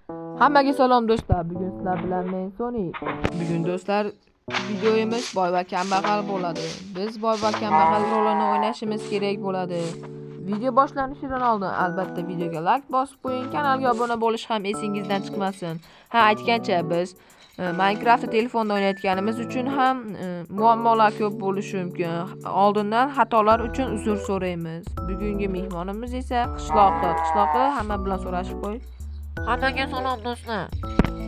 Hammaga salom do'stlar. Bugun sizlar bilan men Sony. Bugun do'stlar videomiz boy va kambag'al bo'ladi. Biz boy va kambag'al rolini o'ynashimiz kerak bo'ladi. Video boshlanishidan oldin albatta videoga like bosib qo'ying, kanalga obuna bo'lish ham esingizdan chiqmasin. Ha, aytgancha biz Minecraftni telefonda o'ynayotganimiz uchun ham muammolar ko'p bo'lishi mumkin. Oldindan xatolar uchun uzr so'raymiz. Bugungi mehmonimiz esa qishloqi hamma bilan so'rashib qo'y. Hammaga salom do'stlar.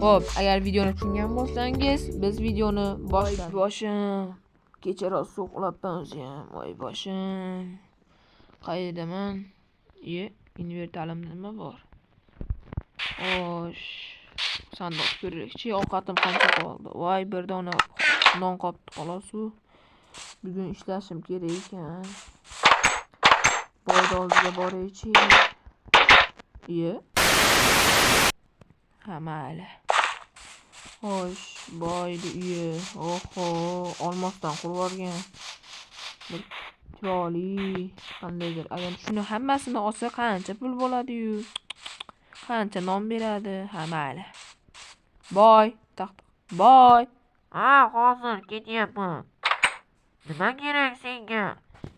Xo'p, agar videoni tushungan bo'lsangiz, biz videoni boshlaymiz. Boshim. Kecharoq so'qlabman o'zim. Voy boshim. Qayerdaman? Invertalimda nima bor? Xo'sh. Sandiq ko'raylikchi, ovqatim qancha qoldi? Voy, bir dona non qoldi xolos-u. Bugun ishlashim kerak ekan. Boyda oldiga boraychi. Ha, mayli. Xo'sh, boyni uyi. Oho, olmosdan qurib olgan. Bir chiroyli qandaydir. Agar shuni hammasini olsa qancha pul bo'ladi-yu? Qancha non beradi? Ha, mayli. Boy, boy. Ha, hozir ketyapman. Nima kerak senga?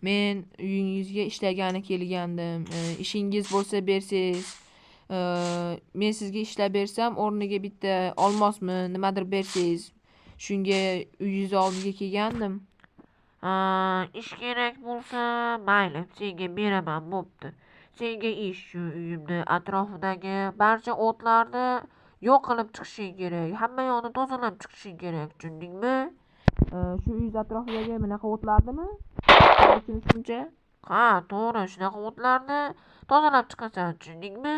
Men uyingizga ishlagani kelgandim. Ishingiz bo'lsa bersangiz. Men sizga ishlab bersam, o'rniga bitta olmosmi, nimadir bersangiz. Shunga uyingiz oldiga kelgandim. Ish kerak bo'lsa, mayli, senga beraman, bo'pti. Senga ish shu uyimni atrofidagi barcha o'tlarni yo'q qilib chiqishing kerak. Hamma yoqni tozalab chiqishing kerak, tushundingmi? Shu uyingiz atrofidagi bunaqa o'tlardimi? Tushunishimcha. Ha, to'g'ri, shunaqa o'tlarni tozalab chiqasan, tushundingmi?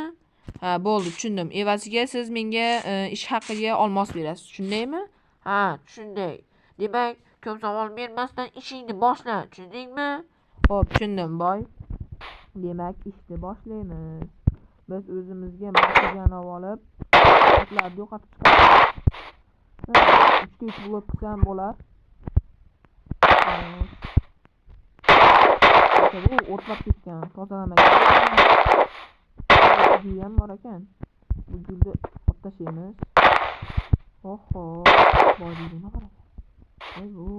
Ha, bo'ldi, tushundim. Evaziga siz menga ish haqiga olmos berasiz, shundaymi? Ha, shunday. Demak, ko'p savol bermasdan ishingni boshla, tushundingmi? Xo'p, tushundim, boy. Demak, ishni boshlaymiz. Biz o'zimizga mashinani olib, o'tlarni yo'qotib chiqamiz. 3 blok qilsam bo'lar. Bu o'tlab ketgan, tozalamagan. Gul ham bor ekan. Bu gulni olib tashlaymiz. Oho, boyni nima bor ekan? Voy bu.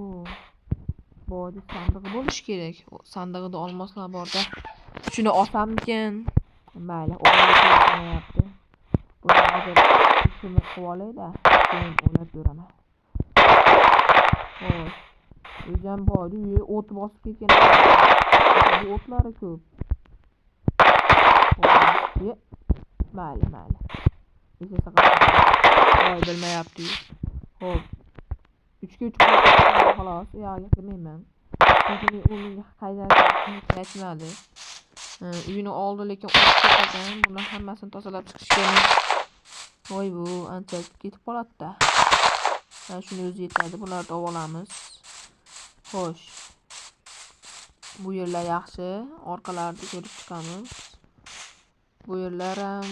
Boyni sandig'i bo'lishi kerak. Sandig'ida olmoslar bor-da. Shuni olsammikin? Mayli, o'g'lim buni hozir ishimni qilib olay-da, keyin o'ylab ko'raman. Xo'sh. O'zim boyni uyi o't bosib ketgan. Bu o'tlari ko'p. Mayli. Esa voy bilmayapti. Xo'p. 3 ga 3 xolos, yo'q, kirmayman. Chunki uning qaydan aytmadi. Uyini oldi, lekin o'tib ketgan. Bular hammasini tozalab chiqish kerak. Voy bu ancha ketib qoladi-da. Shuni o'zi yetadi, bularni olib olamiz. Xo'sh. Bu yerlar yaxshi, orqalarini ko'rib chiqamiz. Bu yerlar ham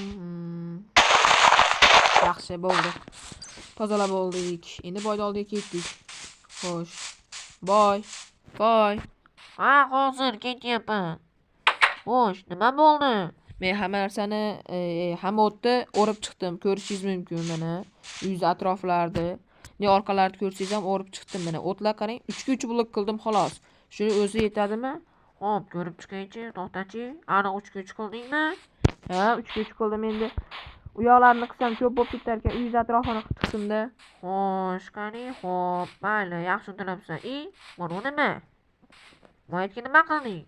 yaxshi bo'ldi. Tozalab oldik. Endi boyni oldiga ketdik. Xo'sh. Boy. Ha, hozir ketyapman. Xo'sh, nima bo'ldi? Men hamma narsani, hamma o'tni o'rib chiqdim. Ko'rishingiz mumkin mana. Uyingiz atroflarida. Ne orqalarini ko'rsangiz ham o'rib chiqdim mana. O'tlar qarang, 3 ga 3 blok qildim xolos. Shuni o'zi yetadimi? Xo'p, ko'rib chiqaychi, to'xtachi. Aniq 3 ga 3 qildingmi? Ha, 3 ga 3 qildim endi. U yoqlarni qilsam ko'p bo'lib ketar ekan. Uyingiz atrofini chiqdim-da. Xo'sh, qani, xo'p, mayli, yaxshi uddalabsan. Bu nima? Boyatga nima qilding?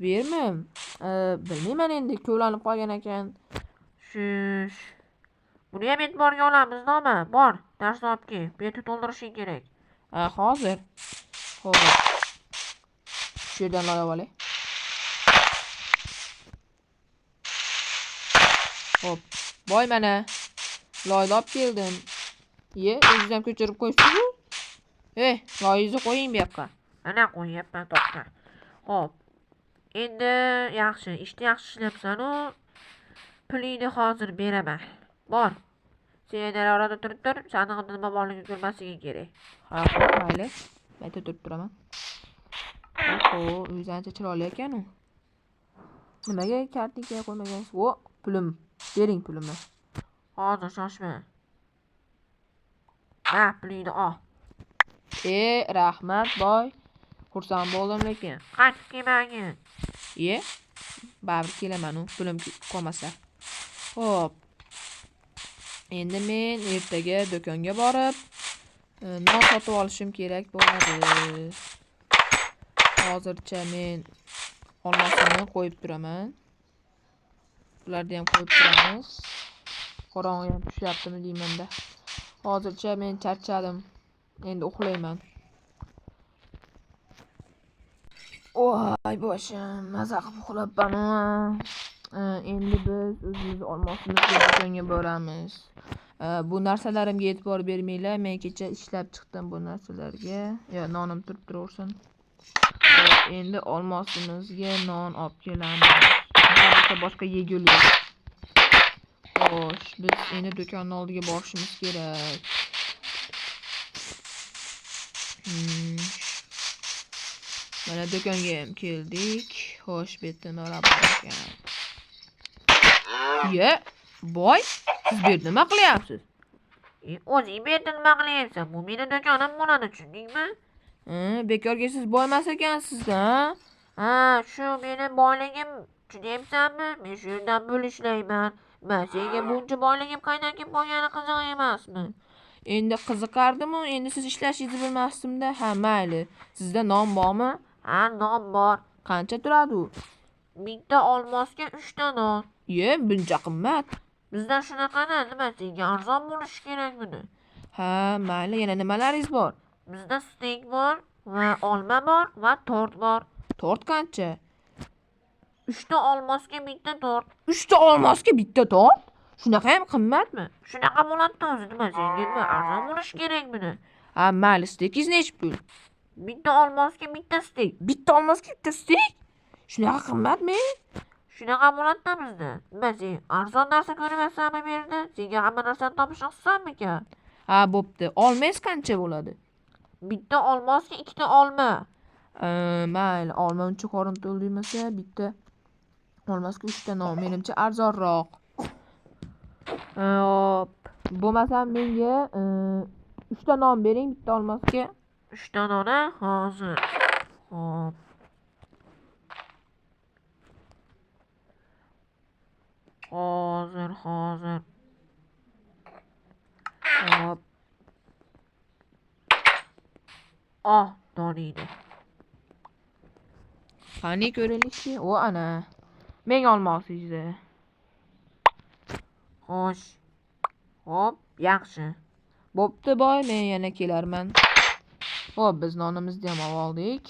Bermim. Bilmayman endi, ko'lanib qolgan ekan. Shush. Buni ham e'tiborga olamizmi? Bor, dars olib kel. Bu yerda to'ldirishing kerak. Hozir. Xo'p. Shu yerdan loy olay. Xo'p. Boy mana. Loyni olib keldim. O'zingiz ham ko'chirib qo'yibsiz-ku? Loyingizni qo'ying bu yoqqa. Mana qo'yyapman, to'xta. Xo'p. Endi yaxshi, ishni yaxshi ishlayapsan-u. Pulingni hozir beraman. Bor. Sen orada turib tur, sandig'ida nima borligini ko'rmasliging kerak. Ha, mayli. Men turib turaman. Uyingiz ancha chiroyli ekan-u. Nimaga kartinka qo'ymagansiz? Pulim. Bering pulimni. Hozir shoshma. Ha, pulingni ol. Rahmat boy. Xursand bo'ldim lekin. Qaytib kelmagin. Baribir kelaman pulim qolmasa. Xo'p. Endi men ertaga do'konga borib, non sotib olishim kerak bo'ladi. Hozircha men olmosini qo'yib turaman. Bularni ham qo'yib turamiz. Qorong'i ham tushyaptimi deymanda. Hozircha men charchadim. Endi uxlayman. Voy boshim, maza qilib uxlabman. Endi biz o'zimiz olmosimizga do'konga boramiz. Bu narsalarimga e'tibor bermanglar. Men kecha ishlab chiqdim bu narsalarga. Nonim turib turaversin. Endi olmosimizga non olib kelamiz. Boshqa yegulik. Xo'sh, biz endi do'konning oldiga borishimiz kerak. Mana do'konga ham keldik. Xo'sh, bu yerda nima bor ekan? Boy, siz bu yerda nima qilyapsiz? O'zing bu yerda nima qilyapsan? Bu meni do'konim bo'ladi, tushundingmi? Bekorga siz boymas ekansiz-da. Shu meni boyligim, tushunyapsanmi? Men shu yerdan pul ishlayman. Men senga buncha boyligim qaydan kelib qolgani qiziq emasmi? Endi qiziqardim-u, endi siz ishlashingizni bilmasdim-da. Ha, mayli. Sizda non bormi? Ha, non bor. Qancha turadi u? Bitta olmosga 3 ta non. Buncha qimmat. Bizda shunaqada, nima senga arzon bo'lishi kerak buni. Ha, mayli. Yana nimalaringiz bor? Bizda steak bor va olma bor va tort bor. Tort qancha? 3 ta olmosga bitta tort. 3 ta olmosga bitta tort? Shunaqa ham qimmatmi? Shunaqa bo'ladi-da o'zi, nima senga nima arzon bo'lishi kerak buni. Ha, mayli. Steakingiz necha pul? Bitta olmosga bitta steak. Bitta olmosga bitta steak? Shunaqa qimmatmi? Shunaqa bo'ladi-da bizda. Nima sen arzon narsa ko'ryapsanmi bu yerda? Senga hamma narsani topishni qilsammikan? Ha, bo'pti. Olmangiz qancha bo'ladi? Bitta olmosga 2 ta olma. Mayli. Olma uncha qorin to'ldirmasa, bitta olmosga 3 ta non menimcha arzonroq. Hop. Bo'lmasa menga 3 ta non bering bitta olmosga. 3 ta non hozir. Hop. Hozir. Hop. Doningni. Qani ko'raylikchi. Ana. Menga olmoqsizda. Xo'sh. Hop, yaxshi. Bo'pti boy, men yana kelarman. Xo'p, biz nonimizni ham oldik.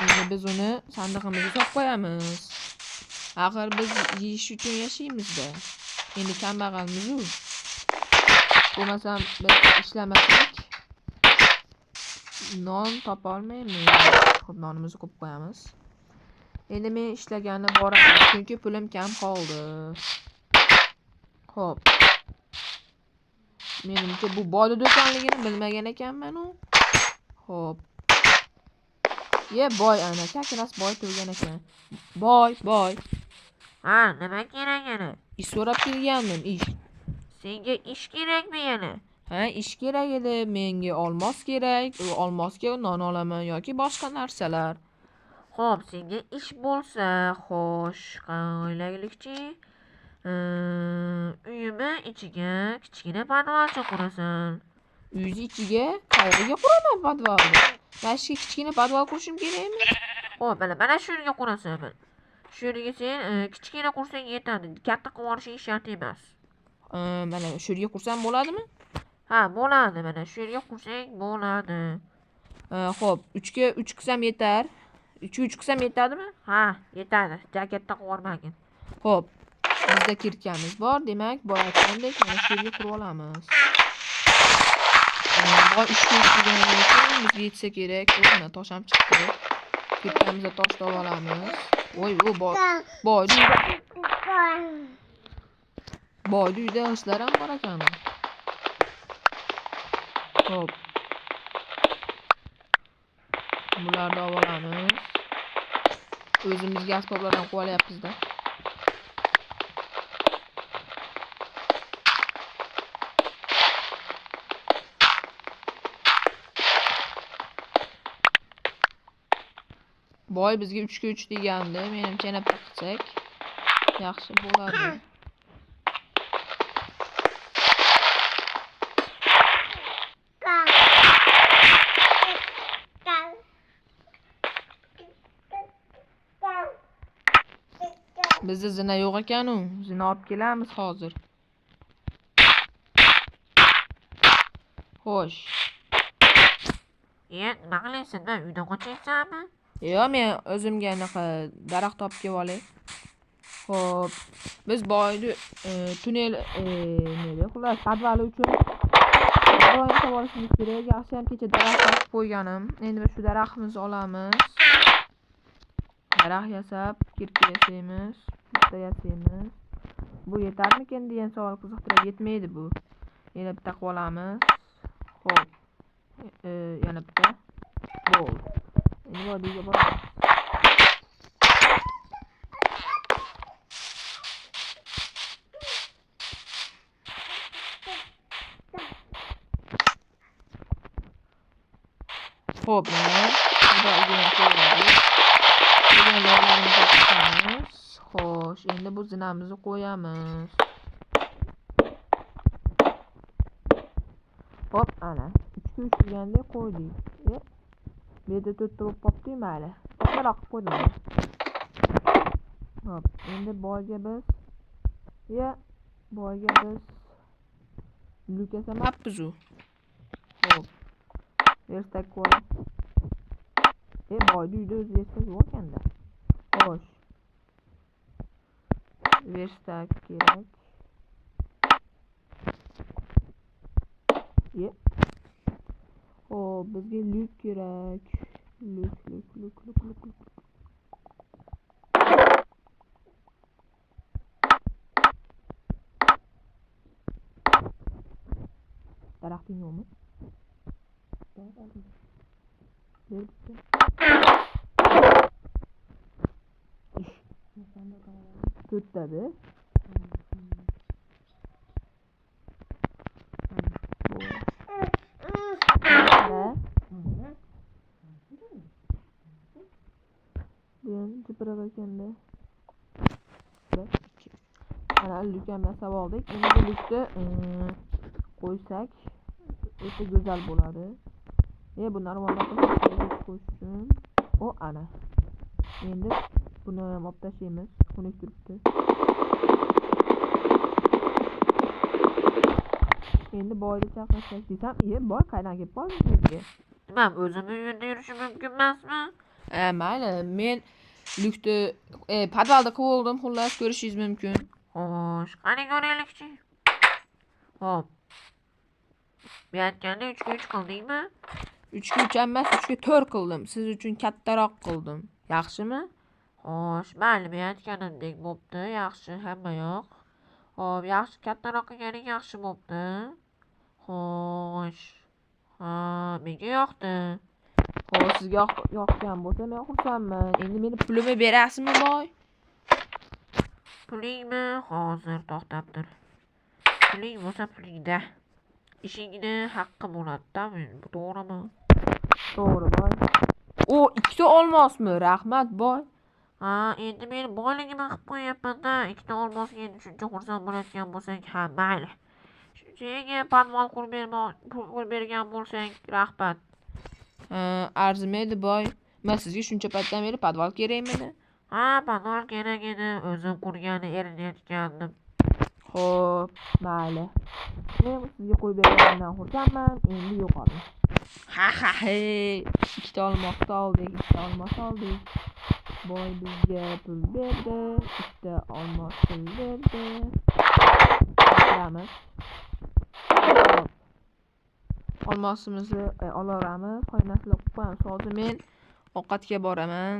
Endi biz uni sandig'imizga solib qo'yamiz. Axir biz yeyish uchun yashaymiz-da. Endi kambag'almiz-ku. Bo'lmasam biz ishlamasak non topa olmaymiz. Xo'p, nonimizni qo'yib qo'yamiz. Endi men ishlagani boraman, chunki pulim kam qoldi. Xo'p. Menimcha bu boyda do'konligini bilmagan ekanman-u. Xo'p. Boy ana, kakinas boy turgan ekan. Boy. Ha, nima kerak yana? Ish so'rab kelgandim, ish. Senga ish kerakmi yana? Ha, ish kerak edi. Menga olmos kerak. Olmosga non olaman yoki boshqa narsalar. Xo'p, senga ish bo'lsa, xo'sh, o'ylaylikchi. Uyimni ichiga kichkina podvalcha qurasan. Uyingiz ichiga qayerga quraman podvalni? Mashga kichkina podval qurishim kerakmi? Xo'p, mana shu yerga qurasan. Shu yerga sen kichkina qursang yetadi. Katta qilib olishing shart emas. Mana shu yerga qursam bo'ladimi? Ha, bo'ladi. Mana shu yerga qursang bo'ladi. Xo'p, 3 ga 3 qilsam yetar. 3 ga 3 qilsam yetadimi? Ha, yetadi. Katta qilib olmagin. Xo'p, bizda kirkamiz bor, demak, boy aytgandek mana shu yerga qurib olamiz. Boy 3 ga 3 degandan keyin bizga yetsa kerak. Mana tosh ham chiqdi. Kirkamizda tosh topib olamiz. Boyni uyda ishlar ham bor ekan. Xo'p. Bularni olamiz. O'zimizga asboblar ham qo'yapmiz-da. Boy bizga 3 ga 3 degandi. Menimcha yana bitta qilsak yaxshi bo'ladi. Bizda zina yo'q ekan-u. Zina olib kelamiz hozir. Xo'sh. Nima qilaysan? Uyda qochaysanmi? Yo'q, men o'zimga anaqa daraxt topib kelib olay. Xo'p, biz boyni tunnel nima xullas podvali uchun doim olishimiz kerak. Yaxshi ham kecha daraxt topib qo'yganim. Endi biz shu daraxtimizni olamiz. Daraxt yasab, kirpi yasaymiz, bitta yasaymiz. Bu yetarmikan degan savol qiziqtirib yetmaydi bu. Yana bitta qilib olamiz. Xo'p. Yana bitta. Bo'ldi. Endi vodiyga boramiz. Xo'p, mana xo'sh, endi bu zinamizni qo'yamiz. Hop, ana 3 ga 3 degandek qo'ydik. Bu yerda 4 ta bo'lib qopti, mayli. Kattaroq qilib qo'ydim. Hop, endi boyga biz lukasamapmiz u. Hop. Verstak qo'yib. Boyni uyda o'zi verstak yo'q ekanda. Xo'sh. Verstak kerak. Xo'p, bizga luk kerak. Luk. Daraxting yo'qmi? To'rttadi. Jipirar ekanda. Mana lukam yasab oldik. Endi bu lukni qo'ysak o'ta go'zal bo'ladi. Bu normalroq qo'yishim. O ana. Endi buni ham olib tashlaymiz. Xunuk turibdi. Endi boyni chaqirsak desam, boy qayerdan kelib qoldi bizga? Nima, o'zimni uyimda yurishim mumkin emasmi? Mayli, men lukni podvalda qilib oldim, xullas ko'rishingiz mumkin. Xo'sh, qani ko'raylikchi. Hop. Men aytganda 3 ga 3 qildingmi? 3 ga 3 emas, 3 ga 4 qildim. Siz uchun kattaroq qildim. Yaxshimi? Xo'sh, mayli, men aytganimdek bo'pti. Yaxshi, hamma yoq. Hop, yaxshi, kattaroq qilganing yaxshi bo'pti. Xo'sh. Menga yoqdi. Xo'sh, sizga yoqgan bo'lsa, men xursandman. Endi meni pulimni berasizmi, boy? Pulingmi? Hozir to'xtab tur. Puling bo'lsa pulingda. Ishingni haqqi bo'ladi-da, bu to'g'rimi? To'g'ri, boy. O, 2 ta olmosmi? Rahmat, boy. Endi men boyligimni qilib qo'yapman-da. 2 ta olmos endi shuncha xursand bo'layotgan bo'lsang, mayli. Shunchaga podval qurib bergan bo'lsang, rahmat. Arzimaydi, boy. Men sizga shuncha paytdan beri podval kerakmidi? Podval kerak edi. O'zim qurgani erinayotgandim. Xo'p, mayli. Men sizga qo'yib berganimdan xursandman. Endi yo'qoling. Hey. 2 ta olmos oldik. Boy bizga pul berdi. 2 ta olmos pul berdi. Olamiz. Olmosimizni olaveramiz. Qo'ynasiga qo'yib qo'yamiz. Hozir men ovqatga boraman.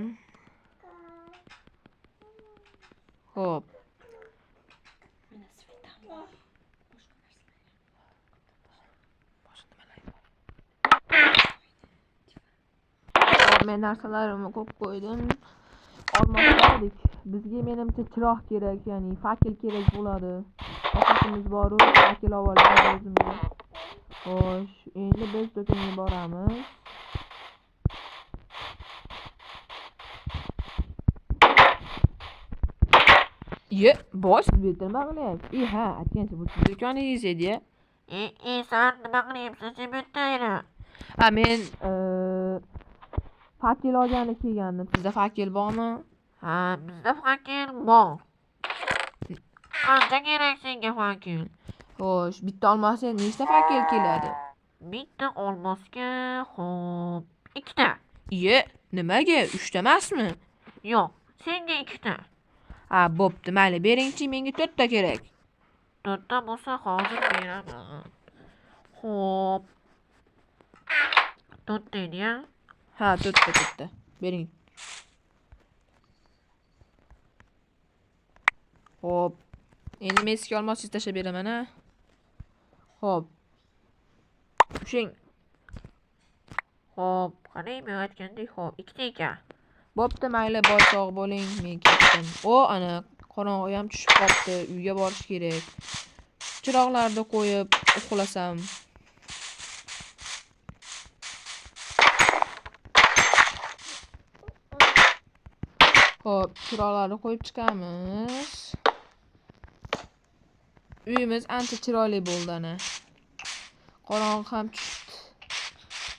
Xo'p. Men narsalarimni qo'yib qo'ydim. Olmos oldik. Bizga menimcha chiroq kerak, ya'ni fakel kerak bo'ladi. Ovqatimiz bor-ku, fakel olib o'zimga. Xo'sh, endi biz do'konga boramiz. Ye, bosh siz bu yerda nima qilyapsiz? Ha, aytgancha bu siz do'koningiz edi. Sen nima qilyapsan sen bu yerda yana? Ha, men fakil olgani kelgandim. Sizda fakil bormi? Ha, bizda fakil bor. Qancha kerak senga fakil? Xo'sh, bitta olmasa nechta fakil keladi? Bitta olmosga, xo'p, ikkita. Ye, nimaga? 3 ta emasmi? Yo'q, senga ikkita. Ha, bo'pti, mayli, beringchi, menga 4 ta kerak. 4 ta bo'lsa hozir beraman. Xo'p. 4 ta edi-ya. Ha, 4 ta. Bering. Xo'p. Endi men sizga olmosiz tashlab beraman, ha. Xo'p. Tushing. Xo'p, qaraymi aytgandek, xo'p, ikkita ekan. Bo'pti, mayli, boy sog' bo'ling, men ketdim. Ana, qorong'i ham tushib qopti, uyga borish kerak. Chiroqlarni qo'yib uxlasam. Xo'p, chiroqlarni qo'yib chiqamiz. Uyimiz ancha chiroyli bo'ldi ana. Qorong'i ham tushdi.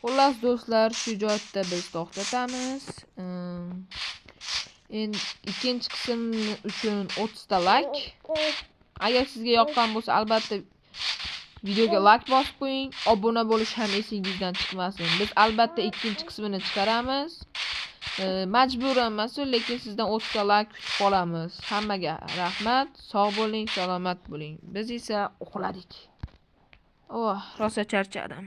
Xullas do'stlar, shu joyda biz to'xtatamiz. Endi ikkinchi qism uchun 30 ta like. Agar sizga yoqqan bo'lsa, albatta videoga like bosib qo'ying. Obuna bo'lish ham esingizdan chiqmasin. Biz albatta ikkinchi qismini chiqaramiz. Majburan emas, lekin sizdan 30 ta like kutib qolamiz. Hammaga rahmat. Sog' bo'ling, salomat bo'ling. Biz esa uxladik. Rosa charchadim.